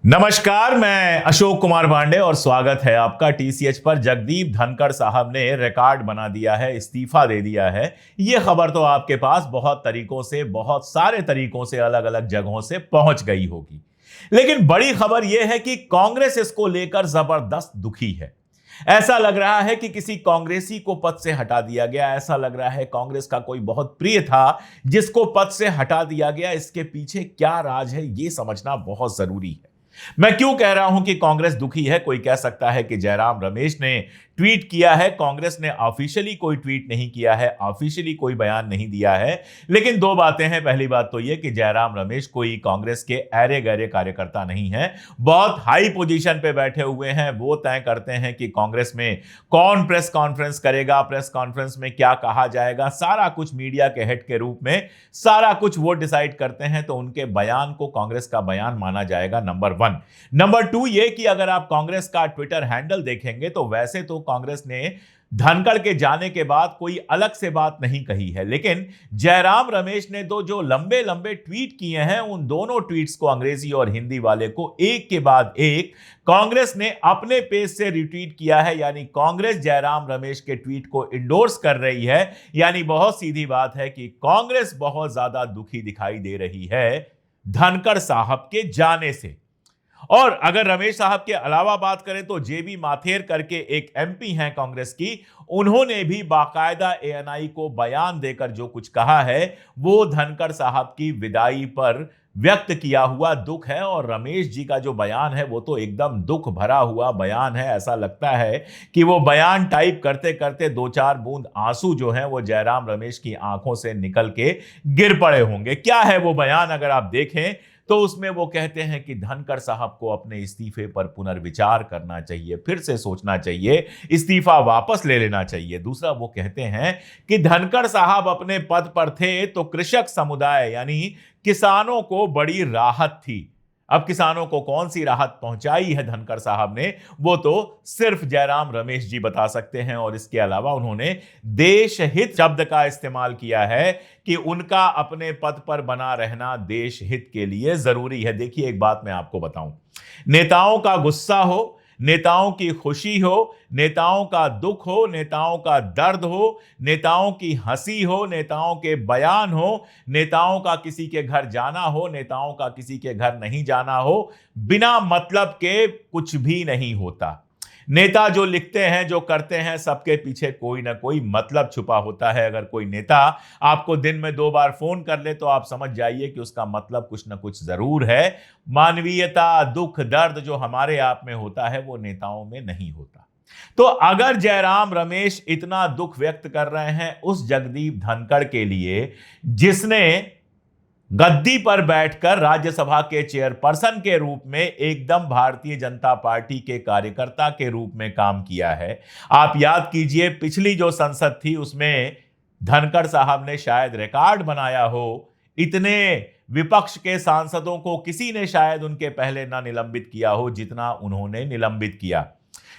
नमस्कार, मैं अशोक कुमार पांडे और स्वागत है आपका टीसीएच पर। जगदीप धनखड़ साहब ने रिकॉर्ड बना दिया है, इस्तीफा दे दिया है। यह खबर तो आपके पास बहुत तरीकों से, बहुत सारे तरीकों से, अलग अलग जगहों से पहुंच गई होगी। लेकिन बड़ी खबर यह है कि कांग्रेस इसको लेकर जबरदस्त दुखी है। ऐसा लग रहा है कि किसी कांग्रेसी को पद से हटा दिया गया। ऐसा लग रहा है कांग्रेस का कोई बहुत प्रिय था जिसको पद से हटा दिया गया। इसके पीछे क्या राज है, यह समझना बहुत जरूरी है। मैं क्यों कह रहा हूं कि कांग्रेस दुखी है? कोई कह सकता है कि जयराम रमेश ने ट्वीट किया है। कांग्रेस ने ऑफिशियली कोई ट्वीट नहीं किया है, ऑफिशियली कोई बयान नहीं दिया है। लेकिन दो बातें हैं। पहली बात तो यह कि जयराम रमेश कोई कांग्रेस के ऐरे गहरे कार्यकर्ता नहीं है, बहुत हाई पोजीशन पे बैठे हुए हैं। वो तय करते हैं कि कांग्रेस में कौन प्रेस कॉन्फ्रेंस करेगा, प्रेस कॉन्फ्रेंस में क्या कहा जाएगा, सारा कुछ मीडिया के हेड के रूप में सारा कुछ वो डिसाइड करते हैं। तो उनके बयान को कांग्रेस का बयान माना जाएगा, नंबर 1। नंबर 2 ये कि अगर आप कांग्रेस का ट्विटर हैंडल देखेंगे तो वैसे तो कांग्रेस ने धनखड़ के जाने के बाद कोई अलग से बात नहीं कही है, लेकिन जयराम रमेश ने तो जो लंबे लंबे ट्वीट किए हैं, उन दोनों ट्वीट्स को अंग्रेजी और हिंदी वाले को एक के बाद एक कांग्रेस ने अपने पेज से रिट्वीट किया है। यानी कांग्रेस जयराम रमेश के ट्वीट को इंडोर्स कर रही है। यानी बहुत सीधी बात है कि कांग्रेस बहुत ज्यादा दुखी दिखाई दे रही है धनखड़ साहब के जाने से। और अगर रमेश साहब के अलावा बात करें तो जेबी माथेर करके एक एमपी हैं कांग्रेस की, उन्होंने भी बाकायदा एएनआई को बयान देकर जो कुछ कहा है वो धनखड़ साहब की विदाई पर व्यक्त किया हुआ दुख है। और रमेश जी का जो बयान है वो तो एकदम दुख भरा हुआ बयान है। ऐसा लगता है कि वो बयान टाइप करते करते 2-4 बूंद आंसू जो हैं वो जयराम रमेश की आंखों से निकल के गिर पड़े होंगे। क्या है वो बयान अगर आप देखें तो उसमें वो कहते हैं कि धनखड़ साहब को अपने इस्तीफे पर पुनर्विचार करना चाहिए, फिर से सोचना चाहिए, इस्तीफा वापस ले लेना चाहिए। दूसरा वो कहते हैं कि धनखड़ साहब अपने पद पर थे तो कृषक समुदाय यानी किसानों को बड़ी राहत थी। अब किसानों को कौन सी राहत पहुंचाई है धनखड़ साहब ने, वो तो सिर्फ जयराम रमेश जी बता सकते हैं। और इसके अलावा उन्होंने देश हित शब्द का इस्तेमाल किया है कि उनका अपने पद पर बना रहना देश हित के लिए जरूरी है। देखिए, एक बात मैं आपको बताऊं, नेताओं का गुस्सा हो, नेताओं की खुशी हो, नेताओं का दुख हो, नेताओं का दर्द हो, नेताओं की हंसी हो, नेताओं के बयान हो, नेताओं का किसी के घर जाना हो, नेताओं का किसी के घर नहीं जाना हो, बिना मतलब के कुछ भी नहीं होता। नेता जो लिखते हैं, जो करते हैं, सबके पीछे कोई ना कोई मतलब छुपा होता है। अगर कोई नेता आपको दिन में 2 बार फोन कर ले तो आप समझ जाइए कि उसका मतलब कुछ ना कुछ जरूर है। मानवीयता, दुख, दर्द जो हमारे आप में होता है वो नेताओं में नहीं होता। तो अगर जयराम रमेश इतना दुख व्यक्त कर रहे हैं उस जगदीप धनखड़ के लिए जिसने गद्दी पर बैठकर राज्यसभा के चेयरपर्सन के रूप में एकदम भारतीय जनता पार्टी के कार्यकर्ता के रूप में काम किया है। आप याद कीजिए, पिछली जो संसद थी उसमें धनखड़ साहब ने शायद रिकॉर्ड बनाया हो। इतने विपक्ष के सांसदों को किसी ने शायद उनके पहले ना निलंबित किया हो जितना उन्होंने निलंबित किया।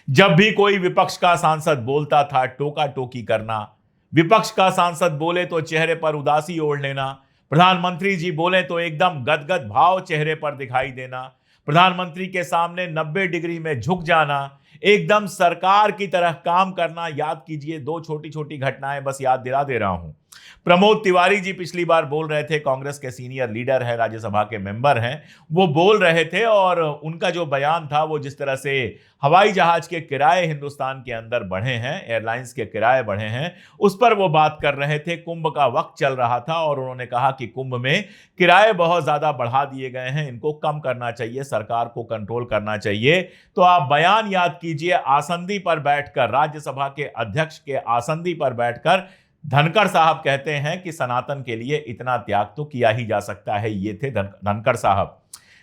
जब भी कोई विपक्ष का सांसद बोलता था, टोका टोकी करना, विपक्ष का सांसद बोले तो चेहरे पर उदासी ओढ़ लेना, प्रधानमंत्री जी बोले तो एकदम गदगद भाव चेहरे पर दिखाई देना, प्रधानमंत्री के सामने 90 डिग्री में झुक जाना, एकदम सरकार की तरह काम करना। याद कीजिए, 2 छोटी छोटी घटनाएं बस याद दिला दे रहा हूं। प्रमोद तिवारी जी पिछली बार बोल रहे थे, कांग्रेस के सीनियर लीडर है, राज्यसभा के मेंबर हैं, वो बोल रहे थे और उनका जो बयान था वो जिस तरह से हवाई जहाज के किराए हिंदुस्तान के अंदर बढ़े हैं, एयरलाइंस के किराए बढ़े हैं, उस पर वो बात कर रहे थे। कुंभ का वक्त चल रहा था और उन्होंने कहा कि कुंभ में किराए बहुत ज्यादा बढ़ा दिए गए हैं, इनको कम करना चाहिए, सरकार को कंट्रोल करना चाहिए। तो आप बयान याद कीजिए, आसंदी पर बैठकर, राज्यसभा के अध्यक्ष के आसंदी पर बैठकर धनखड़ साहब कहते हैं कि सनातन के लिए इतना त्याग तो किया ही जा सकता है। ये थे धनखड़ साहब।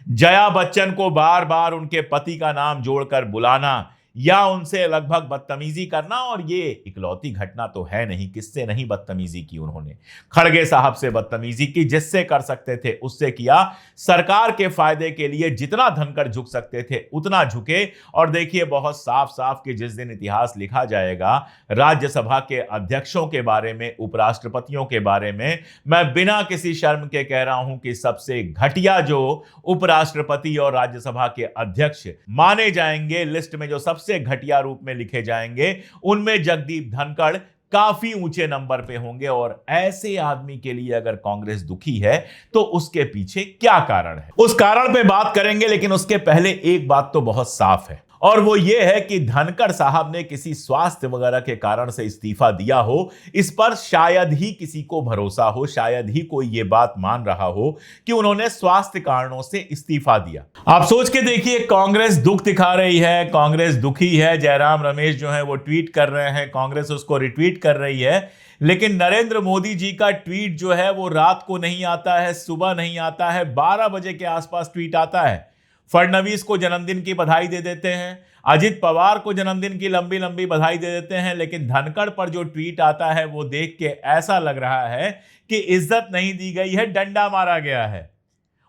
जया बच्चन को बार बार उनके पति का नाम जोड़कर बुलाना, या उनसे लगभग बदतमीजी करना। और ये इकलौती घटना तो है नहीं, किससे नहीं बदतमीजी की उन्होंने। खड़गे साहब से बदतमीजी की, जिससे कर सकते थे उससे किया। सरकार के फायदे के लिए जितना धनखड़ झुक सकते थे उतना झुके। और देखिए बहुत साफ साफ कि जिस दिन इतिहास लिखा जाएगा राज्यसभा के अध्यक्षों के बारे में, उपराष्ट्रपतियों के बारे में, मैं बिना किसी शर्म के कह रहा हूं कि सबसे घटिया जो उपराष्ट्रपति और राज्यसभा के अध्यक्ष माने जाएंगे, लिस्ट में जो सबसे घटिया रूप में लिखे जाएंगे, उनमें जगदीप धनखड़ काफी ऊंचे नंबर पे होंगे। और ऐसे आदमी के लिए अगर कांग्रेस दुखी है तो उसके पीछे क्या कारण है, उस कारण पे बात करेंगे। लेकिन उसके पहले एक बात तो बहुत साफ है, और वो ये है कि धनखड़ साहब ने किसी स्वास्थ्य वगैरह के कारण से इस्तीफा दिया हो, इस पर शायद ही किसी को भरोसा हो, शायद ही कोई ये बात मान रहा हो कि उन्होंने स्वास्थ्य कारणों से इस्तीफा दिया। आप सोच के देखिए, कांग्रेस दुख दिखा रही है, कांग्रेस दुखी है, जयराम रमेश जो है वो ट्वीट कर रहे हैं, कांग्रेस उसको रिट्वीट कर रही है। लेकिन नरेंद्र मोदी जी का ट्वीट जो है वो रात को नहीं आता है, सुबह नहीं आता है, 12 बजे के आसपास ट्वीट आता है। फडणवीस को जन्मदिन की बधाई दे देते हैं, अजित पवार को जन्मदिन की लंबी लंबी बधाई दे देते हैं, लेकिन धनखड़ पर जो ट्वीट आता है वो देख के ऐसा लग रहा है कि इज्जत नहीं दी गई है, डंडा मारा गया है।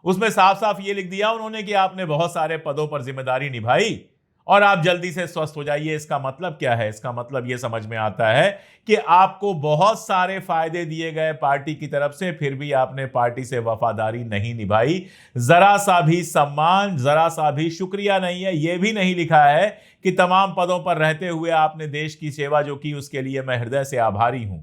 उसमें साफ साफ ये लिख दिया उन्होंने कि आपने बहुत सारे पदों पर जिम्मेदारी निभाई और आप जल्दी से स्वस्थ हो जाइए। इसका मतलब क्या है? इसका मतलब यह समझ में आता है कि आपको बहुत सारे फायदे दिए गए पार्टी की तरफ से, फिर भी आपने पार्टी से वफादारी नहीं निभाई, जरा सा भी सम्मान, जरा सा भी शुक्रिया नहीं है। यह भी नहीं लिखा है कि तमाम पदों पर रहते हुए आपने देश की सेवा जो की उसके लिए मैं हृदय से आभारी हूं।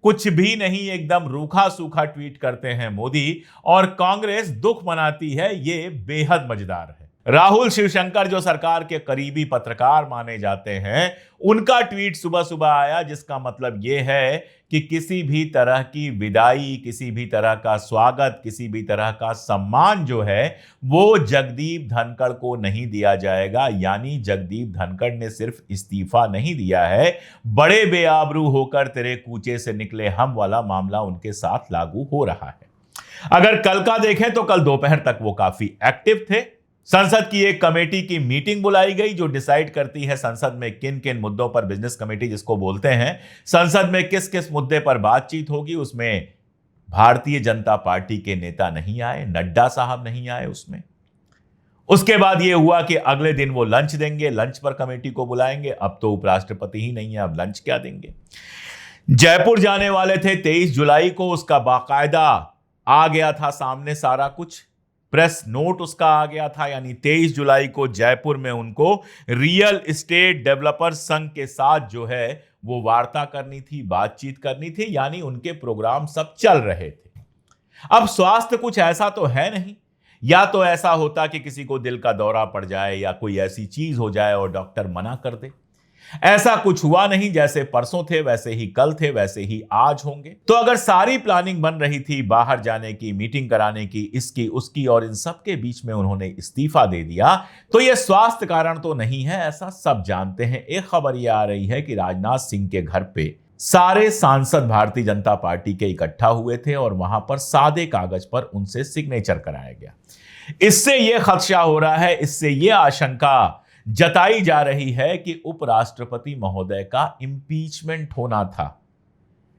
कुछ भी नहीं, एकदम रूखा सूखा ट्वीट करते हैं मोदी और कांग्रेस दुख मनाती है। यह बेहद मजेदार है। राहुल शिवशंकर जो सरकार के करीबी पत्रकार माने जाते हैं, उनका ट्वीट सुबह सुबह आया, जिसका मतलब यह है कि किसी भी तरह की विदाई, किसी भी तरह का स्वागत, किसी भी तरह का सम्मान जो है वो जगदीप धनखड़ को नहीं दिया जाएगा। यानी जगदीप धनखड़ ने सिर्फ इस्तीफा नहीं दिया है, बड़े बेआबरू होकर तेरे कूचे से निकले हम वाला मामला उनके साथ लागू हो रहा है। अगर कल का देखें तो कल दोपहर तक वो काफी एक्टिव थे। संसद की एक कमेटी की मीटिंग बुलाई गई जो डिसाइड करती है संसद में किन किन मुद्दों पर, बिजनेस कमेटी जिसको बोलते हैं, संसद में किस किस मुद्दे पर बातचीत होगी। उसमें भारतीय जनता पार्टी के नेता नहीं आए, नड्डा साहब नहीं आए उसमें। उसके बाद यह हुआ कि अगले दिन वो लंच देंगे, लंच पर कमेटी को बुलाएंगे। अब तो उपराष्ट्रपति ही नहीं है, अब लंच क्या देंगे। जयपुर जाने वाले थे 23 जुलाई को, उसका बाकायदा आ गया था सामने सारा कुछ, प्रेस नोट उसका आ गया था। यानी 23 जुलाई को जयपुर में उनको रियल एस्टेट डेवलपर्स संघ के साथ जो है वो वार्ता करनी थी, बातचीत करनी थी। यानी उनके प्रोग्राम सब चल रहे थे। अब स्वास्थ्य कुछ ऐसा तो है नहीं, या तो ऐसा होता कि किसी को दिल का दौरा पड़ जाए या कोई ऐसी चीज हो जाए और डॉक्टर मना कर दे। ऐसा कुछ हुआ नहीं। जैसे परसों थे वैसे ही कल थे, वैसे ही आज होंगे। तो अगर सारी प्लानिंग बन रही थी बाहर जाने की, मीटिंग कराने की, इसकी उसकी, और इन सब के बीच में उन्होंने इस्तीफा दे दिया, तो यह स्वास्थ्य कारण तो नहीं है, ऐसा सब जानते हैं। एक खबर यह आ रही है कि राजनाथ सिंह के घर पे सारे सांसद भारतीय जनता पार्टी के इकट्ठा हुए थे और वहां पर सादे कागज पर उनसे सिग्नेचर कराया गया। इससे यह खदशा हो रहा है, इससे यह आशंका जताई जा रही है कि उपराष्ट्रपति महोदय का इंपीचमेंट होना था।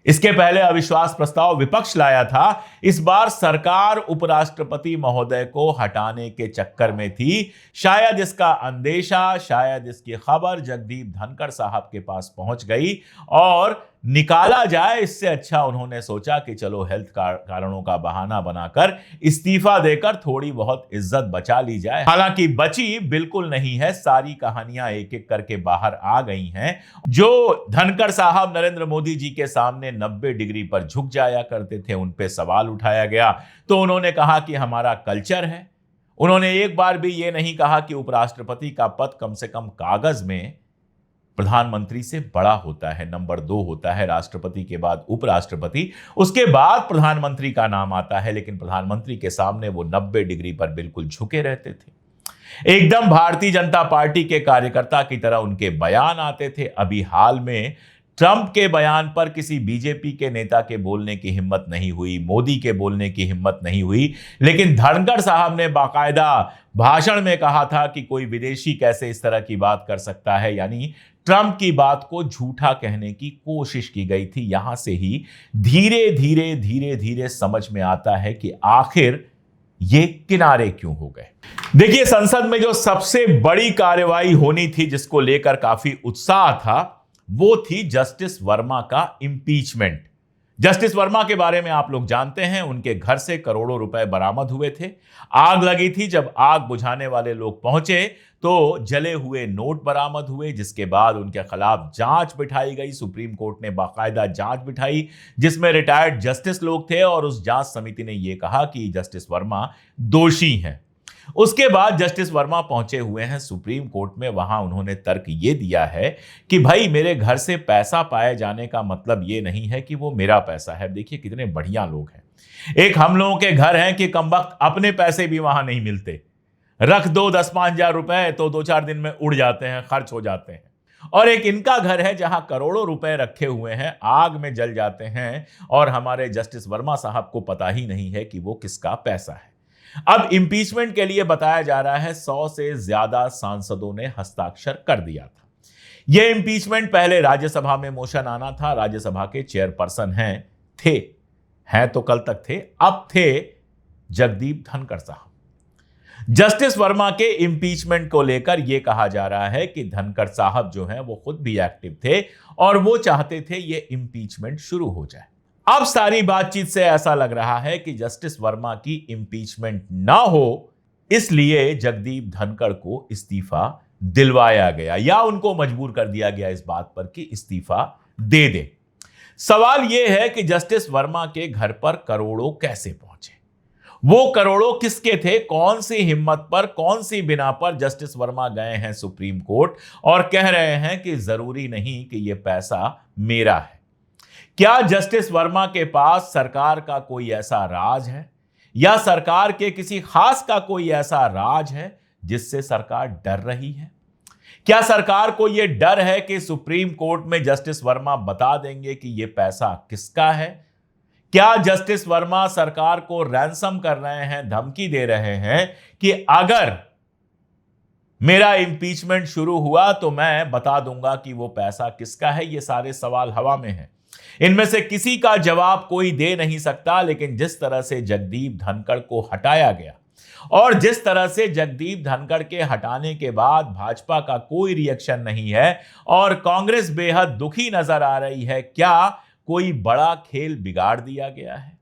इसके पहले अविश्वास प्रस्ताव विपक्ष लाया था, इस बार सरकार उपराष्ट्रपति महोदय को हटाने के चक्कर में थी। शायद इसका अंदेशा, शायद इसकी खबर जगदीप धनखड़ साहब के पास पहुंच गई और निकाला जाए, इससे अच्छा उन्होंने सोचा कि चलो हेल्थ कारणों का बहाना बनाकर इस्तीफा देकर थोड़ी बहुत इज्जत बचा ली जाए। हालांकि बची बिल्कुल नहीं है, सारी कहानियां एक एक करके बाहर आ गई हैं। जो धनखड़ साहब नरेंद्र मोदी जी के सामने 90 डिग्री पर झुक जाया करते थे, उन पे सवाल उठाया गया तो उन्होंने कहा कि हमारा कल्चर है। उन्होंने एक बार भी ये नहीं कहा कि उपराष्ट्रपति का पद कम से कम कागज में प्रधानमंत्री से बड़ा होता है, नंबर 2 होता है, राष्ट्रपति के बाद उपराष्ट्रपति, उसके बाद प्रधानमंत्री का नाम आता है। लेकिन प्रधानमंत्री के सामने वो 90 डिग्री पर बिल्कुल झुके रहते थे, एकदम भारतीय जनता पार्टी के कार्यकर्ता की तरह उनके बयान आते थे। अभी हाल में ट्रंप के बयान पर किसी बीजेपी के नेता के बोलने की हिम्मत नहीं हुई, मोदी के बोलने की हिम्मत नहीं हुई, लेकिन धनखड़ साहब ने बाकायदा भाषण में कहा था कि कोई विदेशी कैसे इस तरह की बात कर सकता है, यानी ट्रंप की बात को झूठा कहने की कोशिश की गई थी। यहां से ही धीरे धीरे धीरे धीरे समझ में आता है कि आखिर ये किनारे क्यों हो गए। देखिए, संसद में जो सबसे बड़ी कार्रवाई होनी थी, जिसको लेकर काफी उत्साह था, वो थी जस्टिस वर्मा का इंपीचमेंट। जस्टिस वर्मा के बारे में आप लोग जानते हैं, उनके घर से करोड़ों रुपए बरामद हुए थे। आग लगी थी, जब आग बुझाने वाले लोग पहुंचे तो जले हुए नोट बरामद हुए, जिसके बाद उनके खिलाफ जांच बिठाई गई। सुप्रीम कोर्ट ने बाकायदा जांच बिठाई, जिसमें रिटायर्ड जस्टिस लोग थे, और उस जांच समिति ने यह कहा कि जस्टिस वर्मा दोषी हैं। उसके बाद जस्टिस वर्मा पहुंचे हुए हैं सुप्रीम कोर्ट में। वहां उन्होंने तर्क ये दिया है कि भाई, मेरे घर से पैसा पाए जाने का मतलब ये नहीं है कि वो मेरा पैसा है। देखिए कितने बढ़िया लोग हैं। एक हम लोगों के घर हैं कि कमबख्त अपने पैसे भी वहां नहीं मिलते, रख दो 10-5 हजार रुपए तो 2-4 दिन में उड़ जाते हैं, खर्च हो जाते हैं। और एक इनका घर है जहां करोड़ों रुपए रखे हुए हैं, आग में जल जाते हैं, और हमारे जस्टिस वर्मा साहब को पता ही नहीं है कि वो किसका पैसा है। अब इंपीचमेंट के लिए बताया जा रहा है 100 से ज्यादा सांसदों ने हस्ताक्षर कर दिया था। यह इंपीचमेंट पहले राज्यसभा में मोशन आना था। राज्यसभा के चेयरपर्सन हैं तो कल तक थे, अब थे जगदीप धनखड़ साहब। जस्टिस वर्मा के इंपीचमेंट को लेकर यह कहा जा रहा है कि धनखड़ साहब जो हैं वो खुद भी एक्टिव थे और वो चाहते थे यह इंपीचमेंट शुरू हो जाए। अब सारी बातचीत से ऐसा लग रहा है कि जस्टिस वर्मा की इंपीचमेंट ना हो, इसलिए जगदीप धनखड़ को इस्तीफा दिलवाया गया या उनको मजबूर कर दिया गया इस बात पर कि इस्तीफा दे दे। सवाल यह है कि जस्टिस वर्मा के घर पर करोड़ों कैसे पहुंचे? वो करोड़ों किसके थे? कौन सी हिम्मत पर, कौन सी बिना पर जस्टिस वर्मा गए हैं सुप्रीम कोर्ट और कह रहे हैं कि जरूरी नहीं कि यह पैसा मेरा है? क्या जस्टिस वर्मा के पास सरकार का कोई ऐसा राज है, या सरकार के किसी खास का कोई ऐसा राज है जिससे सरकार डर रही है? क्या सरकार को यह डर है कि सुप्रीम कोर्ट में जस्टिस वर्मा बता देंगे कि यह पैसा किसका है? क्या जस्टिस वर्मा सरकार को रैंसम कर रहे हैं, धमकी दे रहे हैं कि अगर मेरा इंपीचमेंट शुरू हुआ तो मैं बता दूंगा कि वो पैसा किसका है? ये सारे सवाल हवा में हैं। इनमें से किसी का जवाब कोई दे नहीं सकता, लेकिन जिस तरह से जगदीप धनखड़ को हटाया गया और जिस तरह से जगदीप धनखड़ के हटाने के बाद भाजपा का कोई रिएक्शन नहीं है और कांग्रेस बेहद दुखी नजर आ रही है, क्या कोई बड़ा खेल बिगाड़ दिया गया है?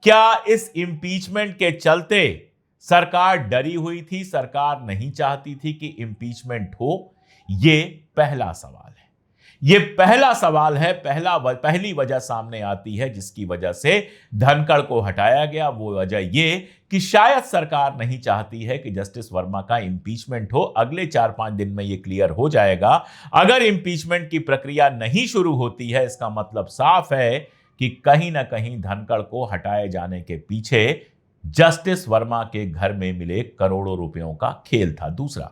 क्या इस इंपीचमेंट के चलते सरकार डरी हुई थी, सरकार नहीं चाहती थी कि इंपीचमेंट हो? ये पहला सवाल है। ये पहला सवाल है, पहली वजह सामने आती है जिसकी वजह से धनखड़ को हटाया गया। वो वजह ये कि शायद सरकार नहीं चाहती है कि जस्टिस वर्मा का इंपीचमेंट हो। अगले 4-5 दिन में ये क्लियर हो जाएगा। अगर इंपीचमेंट की प्रक्रिया नहीं शुरू होती है, इसका मतलब साफ है कि कहीं ना कहीं धनखड़ को हटाए जाने के पीछे जस्टिस वर्मा के घर में मिले करोड़ों रुपयों का खेल था। दूसरा,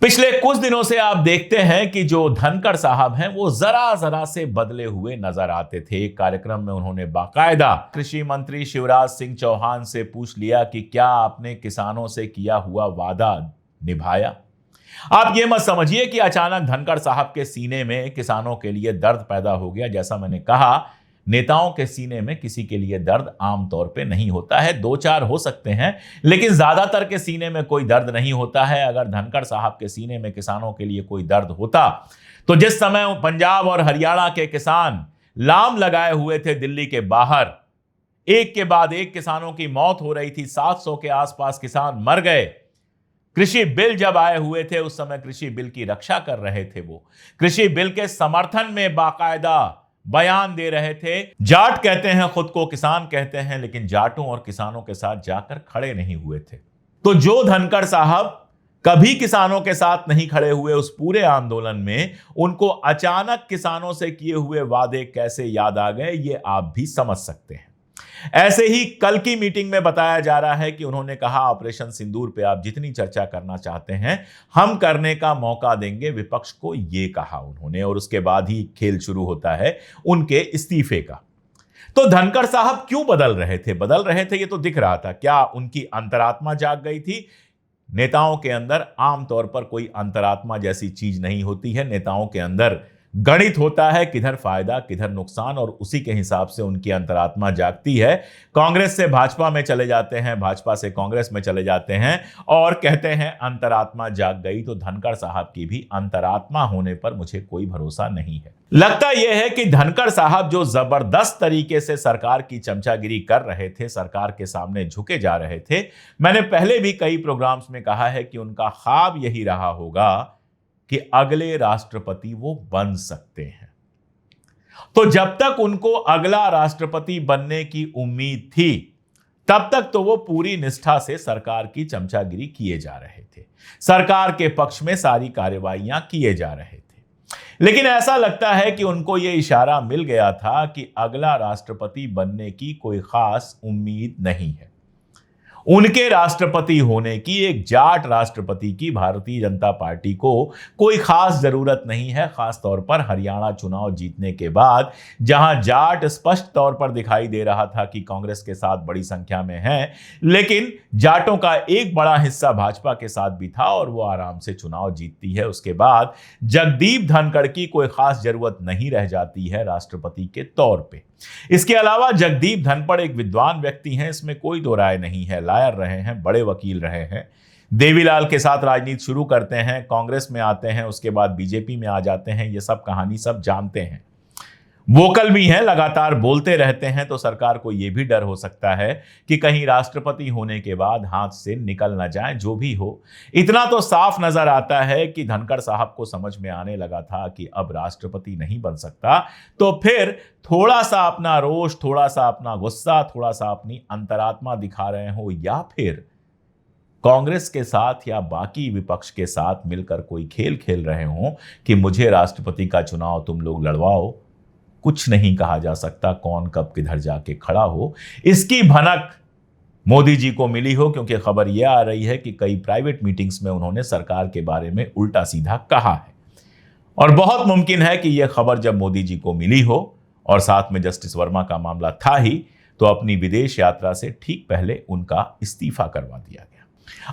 पिछले कुछ दिनों से आप देखते हैं कि जो धनखड़ साहब हैं वो जरा जरा से बदले हुए नजर आते थे। एक कार्यक्रम में उन्होंने बाकायदा कृषि मंत्री शिवराज सिंह चौहान से पूछ लिया कि क्या आपने किसानों से किया हुआ वादा निभाया? आप ये मत समझिए कि अचानक धनखड़ साहब के सीने में किसानों के लिए दर्द पैदा हो गया। जैसा मैंने कहा, नेताओं के सीने में किसी के लिए दर्द आमतौर पे नहीं होता है। 2-4 हो सकते हैं, लेकिन ज्यादातर के सीने में कोई दर्द नहीं होता है। अगर धनखड़ साहब के सीने में किसानों के लिए कोई दर्द होता तो जिस समय पंजाब और हरियाणा के किसान लाम लगाए हुए थे दिल्ली के बाहर, एक के बाद एक किसानों की मौत हो रही थी, 700 के आसपास किसान मर गए। कृषि बिल जब आए हुए थे उस समय कृषि बिल की रक्षा कर रहे थे। वो कृषि बिल के समर्थन में बाकायदा बयान दे रहे थे। जाट कहते हैं खुद को, किसान कहते हैं, लेकिन जाटों और किसानों के साथ जाकर खड़े नहीं हुए थे। तो जो धनखड़ साहब कभी किसानों के साथ नहीं खड़े हुए उस पूरे आंदोलन में, उनको अचानक किसानों से किए हुए वादे कैसे याद आ गए, ये आप भी समझ सकते हैं। ऐसे ही कल की मीटिंग में बताया जा रहा है कि उन्होंने कहा ऑपरेशन सिंदूर पे आप जितनी चर्चा करना चाहते हैं हम करने का मौका देंगे, विपक्ष को यह कहा उन्होंने। और उसके बाद ही खेल शुरू होता है उनके इस्तीफे का। तो धनखड़ साहब क्यों बदल रहे थे? बदल रहे थे ये तो दिख रहा था। क्या उनकी अंतरात्मा जाग गई थी? नेताओं के अंदर आमतौर पर कोई अंतरात्मा जैसी चीज नहीं होती है। नेताओं के अंदर गणित होता है, किधर फायदा किधर नुकसान, और उसी के हिसाब से उनकी अंतरात्मा जागती है। कांग्रेस से भाजपा में चले जाते हैं, भाजपा से कांग्रेस में चले जाते हैं और कहते हैं अंतरात्मा जाग गई। तो धनखड़ साहब की भी अंतरात्मा होने पर मुझे कोई भरोसा नहीं है। लगता यह है कि धनखड़ साहब जो जबरदस्त तरीके से सरकार की चमचागिरी कर रहे थे, सरकार के सामने झुके जा रहे थे, मैंने पहले भी कई प्रोग्राम्स में कहा है कि उनका ख्वाब यही रहा होगा कि अगले राष्ट्रपति वो बन सकते हैं। तो जब तक उनको अगला राष्ट्रपति बनने की उम्मीद थी तब तक तो वो पूरी निष्ठा से सरकार की चमचागिरी किए जा रहे थे, सरकार के पक्ष में सारी कार्यवाहियां किए जा रहे थे। लेकिन ऐसा लगता है कि उनको ये इशारा मिल गया था कि अगला राष्ट्रपति बनने की कोई खास उम्मीद नहीं है। उनके राष्ट्रपति होने की, एक जाट राष्ट्रपति की भारतीय जनता पार्टी को कोई खास जरूरत नहीं है। खास तौर पर हरियाणा चुनाव जीतने के बाद जहां जाट स्पष्ट तौर पर दिखाई दे रहा था कि कांग्रेस के साथ बड़ी संख्या में है, लेकिन जाटों का एक बड़ा हिस्सा भाजपा के साथ भी था और वो आराम से चुनाव जीतती है। उसके बाद जगदीप धनखड़ की कोई खास जरूरत नहीं रह जाती है राष्ट्रपति के तौर पे। इसके अलावा जगदीप धनखड़ एक विद्वान व्यक्ति हैं, इसमें कोई दो राय नहीं है। लायर रहे हैं, बड़े वकील रहे हैं, देवीलाल के साथ राजनीति शुरू करते हैं, कांग्रेस में आते हैं, उसके बाद बीजेपी में आ जाते हैं। ये सब कहानी सब जानते हैं, वोकल भी हैं, लगातार बोलते रहते हैं। तो सरकार को यह भी डर हो सकता है कि कहीं राष्ट्रपति होने के बाद हाथ से निकल ना जाए। जो भी हो, इतना तो साफ नजर आता है कि धनखड़ साहब को समझ में आने लगा था कि अब राष्ट्रपति नहीं बन सकता, तो फिर थोड़ा सा अपना रोष, थोड़ा सा अपना गुस्सा, थोड़ा सा अपनी अंतरात्मा दिखा रहे हो, या फिर कांग्रेस के साथ या बाकी विपक्ष के साथ मिलकर कोई खेल खेल रहे हो कि मुझे राष्ट्रपति का चुनाव तुम लोग लड़वाओ। कुछ नहीं कहा जा सकता कौन कब किधर जाके खड़ा हो। इसकी भनक मोदी जी को मिली हो, क्योंकि खबर यह आ रही है कि कई प्राइवेट मीटिंग्स में उन्होंने सरकार के बारे में उल्टा सीधा कहा है। और बहुत मुमकिन है कि यह खबर जब मोदी जी को मिली हो और साथ में जस्टिस वर्मा का मामला था ही, तो अपनी विदेश यात्रा से ठीक पहले उनका इस्तीफा करवा दिया गया।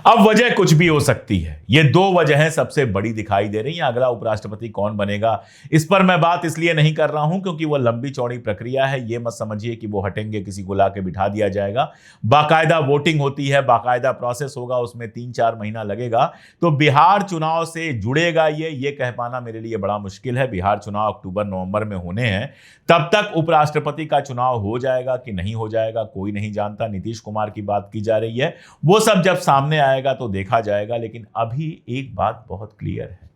अब वजह कुछ भी हो सकती है। ये दो वजहें सबसे बड़ी दिखाई दे रही हैं। अगला उपराष्ट्रपति कौन बनेगा, इस पर मैं बात इसलिए नहीं कर रहा हूं क्योंकि वो लंबी चौड़ी प्रक्रिया है। ये मत समझिए कि वो हटेंगे, किसी को लाके बिठा दिया जाएगा। बाकायदा वोटिंग होती है, बाकायदा प्रोसेस होगा, उसमें 3-4 महीना लगेगा। तो बिहार चुनाव से जुड़ेगा ये कह पाना मेरे लिए बड़ा मुश्किल है। बिहार चुनाव अक्टूबर-नवंबर में होने हैं, तब तक उपराष्ट्रपति का चुनाव हो जाएगा कि नहीं हो जाएगा कोई नहीं जानता। नीतीश कुमार की बात की जा रही है, वो सब जब सामने आएगा तो देखा जाएगा। लेकिन अभी एक बात बहुत क्लियर है,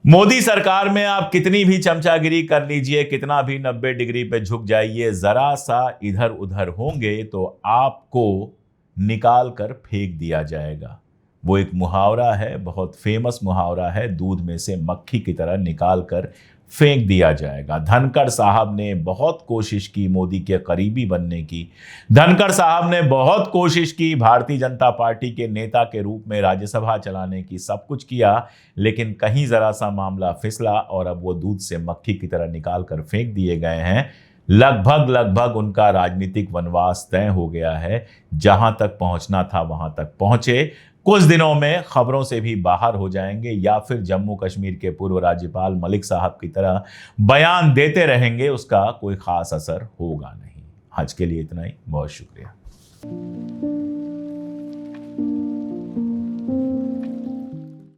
मोदी सरकार में आप कितनी भी चमचागिरी कर लीजिए, कितना भी 90 डिग्री पे झुक जाइए, जरा सा इधर उधर होंगे तो आपको निकाल कर फेंक दिया जाएगा। वो एक मुहावरा है, बहुत फेमस मुहावरा है, दूध में से मक्खी की तरह निकाल कर फेंक दिया जाएगा। धनखड़ साहब ने बहुत कोशिश की मोदी के करीबी बनने की। धनखड़ साहब ने बहुत कोशिश की भारतीय जनता पार्टी के नेता के रूप में राज्यसभा चलाने की, सब कुछ किया, लेकिन कहीं जरा सा मामला फिसला और अब वो दूध से मक्खी की तरह निकाल कर फेंक दिए गए हैं। लगभग उनका राजनीतिक वनवास तय हो गया है। जहां तक पहुंचना था वहां तक पहुंचे। कुछ दिनों में खबरों से भी बाहर हो जाएंगे, या फिर जम्मू कश्मीर के पूर्व राज्यपाल मलिक साहब की तरह बयान देते रहेंगे, उसका कोई खास असर होगा नहीं। आज के लिए इतना ही, बहुत शुक्रिया।